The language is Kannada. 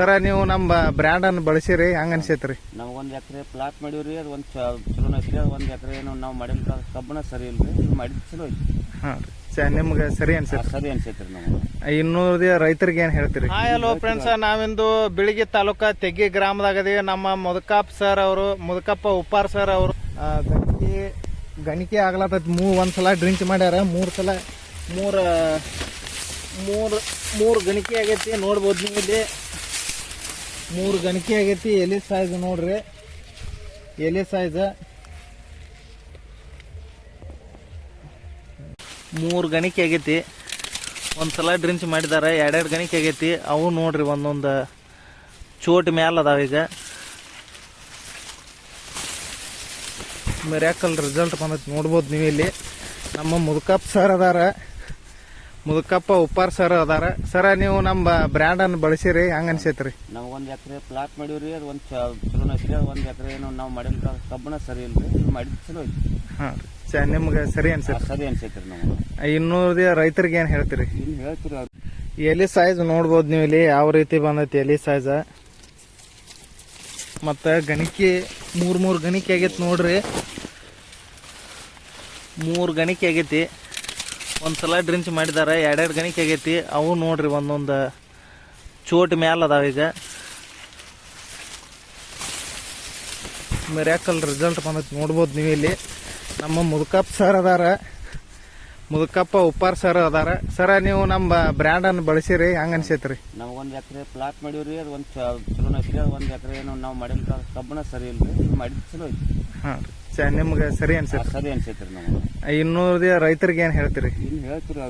ಸರ ನೀವು ನಮ್ಮ ಬ್ರ್ಯಾಂಡ್ ಅನ್ನು ಬಳಸಿರಿ ಹಂಗ ಅನ್ಸೈತ್ರಿ? ನಮ್ಗೊಂದು ಎಕರೆ ಪ್ಲಾಟ್ ಮಾಡೀವ್ರಿ, ಅದು ಒಂದು ಚಲೋ ಐತ್ರಿ. ಅದು 1 ಎಕರೆ ಏನು ನಾವು ಮಾಡಿಲ್ಲ ಕಬ್ಬನ ಸರಿ ಇಲ್ರಿ, ಮಾಡಿದ್ ಚಲೋ ಐತಿ. ಹಾಂ ರೀ, ನಿಮ್ಗೆ ಸರಿ ಅನ್ಸೈತಿ? ಸರಿ ಅನ್ಸೈತ್ರಿ ನಮ್ಗೆ. ಇನ್ನೂರು ರೈತರಿಗೆ ಏನು ಹೇಳ್ತೀರಿ? ಹಾಯ್ ಹಲೋ ಫ್ರೆಂಡ್ಸ್, ನಾವಿಂದು ಬಿಳಿಗಿ ತಾಲೂಕ ತೆಗ್ಗಿ ಗ್ರಾಮದಾಗದೀವಿ. ನಮ್ಮ ಮುದಕಪ್ಪ ಸರ್ ಅವರು, ಮುದಕಪ್ಪ ಉಪ್ಪಾರ್ ಸರ್ ಅವರು ಗಣಿಕೆ ಆಗ್ಲತ್ತೈತಿ. ಒಂದ್ಸಲ ಡ್ರಿಂಕ್ ಮಾಡ್ಯಾರ, ಮೂರು ಗಣಿಕೆ ಆಗೈತಿ. ನೋಡ್ಬೋದು ನೀವು ಇಲ್ಲಿ 3 ಗಣಿಕೆ ಆಗೈತಿ. ಎಲೆ ಸೈಜ್ ನೋಡ್ರಿ, ಎಲೆ ಸೈಜ್ 3 ಗಣಿಕೆ ಆಗೈತಿ. ಒಂದ್ಸಲ ಡ್ರಿಂಕ್ಸ್ ಮಾಡಿದಾರೆ. 2 ಗಣಿಕೆ ಆಗೈತಿ. ಅವು ನೋಡ್ರಿ ಒಂದೊಂದು ಚೋಟ್ ಮ್ಯಾಲ ಅದಾವ. ಈಗ ಮಿರಾಕಲ್ ರಿಸಲ್ಟ್ ಬಂದೈತಿ, ನೋಡ್ಬೋದು ನೀವು ಇಲ್ಲಿ. ನಮ್ಮ ಮುದಕಪ್ಪ ಸರ್ ಅದಾರ, ಮುದಕಪ್ಪ ಉಪ್ಪಾರ್ ಸರ್ ಅದಾರ. ಸರ ನೀವು ನಮ್ಮ ಬ್ರ್ಯಾಂಡ್ ಅನ್ನು ಬಳಸಿರಿ ಹಂಗ ಅನ್ಸೈತ್ರಿ? ನಮ್ಗೊಂದು ಎಕರೆ ಪ್ಲಾಟ್ ಮಾಡೀವ್ರಿ, ಅದು ಒಂದು ಚಲೋ ಐತ್ರಿ. ಅದು 1 ಎಕರೆ ಏನು ನಾವು ಮಾಡಿಲ್ಲ ಕಬ್ಬನ ಸರಿ ಇಲ್ರಿ, ಮಾಡಿದ್ ಚಲೋ ಐತಿ. ಹಾಂ ರೀ, ನಿಮ್ಗೆ ಸರಿ ಅನ್ಸೈತಿ? ಸರಿ ಅನ್ಸೈತ್ರಿ ನಮ್ಗೆ. ಇನ್ನೂರು ರೈತರಿಗೆ ಏನು ಹೇಳ್ತೀರಿ? ಇನ್ನು ಹೇಳ್ತೀರಿ ಅವ್ರು. ಎಲೆ ಸೈಜ್ ನೋಡ್ಬೋದು ನೀವು ಇಲ್ಲಿ ಯಾವ ರೀತಿ ಬಂದೈತಿ ಎಲೆ ಸೈಜ್. ಮತ್ತು ಗಣಿಕೆ 3 ಗಣಿಕೆ ಆಗೈತಿ ನೋಡ್ರಿ. 3 ಗಣಿಕೆ ಆಗೈತಿ. ಒಂದ್ಸಲ ಡ್ರಿಂಕ್ಸ್ ಮಾಡಿದಾರೆ. 2 ಗಣಿಕೆ ಆಗೈತಿ. ಅವು ನೋಡ್ರಿ ಒಂದೊಂದು ಚೋಟ್ ಮ್ಯಾಲ ಅದಾವ. ಈಗ ಮಿರಾಕಲ್ ರಿಸಲ್ಟ್ ಬಂದೈತಿ, ನೋಡ್ಬೋದು ನೀವು ಇಲ್ಲಿ. ನಮ್ಮ ಮುದಕಪ್ಪ ಸರ್ ಅದಾರ, ಮುದಕಪ್ಪ ಉಪ್ಪಾರ್ ಸರ್ ಅದಾರ. ಸರ ನೀವು ನಮ್ಮ ಬ್ರ್ಯಾಂಡ್ ಅನ್ನು ಬಳಸಿರಿ ಹಂಗ ಅನ್ಸೈತ್ರಿ? ನಮ್ಗೊಂದು ಎಕರೆ ಪ್ಲಾಟ್ ಮಾಡೀವ್ರಿ, ಅದು ಒಂದು ಚಲೋ ಐತ್ರಿ. ಅದು 1 ಎಕರೆ ಏನು ನಾವು ಮಾಡಿಲ್ಲ ಕಬ್ಬನ ಸರಿ ಇಲ್ರಿ, ಮಾಡಿದ್ ಚಲೋ ಐತಿ. ಹಾಂ ರೀ, ನಿಮ್ಗೆ ಸರಿ ಅನ್ಸೈತಿ? ಸರಿ ಅನ್ಸೈತ್ರಿ ನಮ್ಗೆ. ಇನ್ನೂರು ರೈತರಿಗೆ ಏನು ಹೇಳ್ತೀರಿ? ಇನ್ನು ಹೇಳ್ತೀರಿ ಅವ್ರು.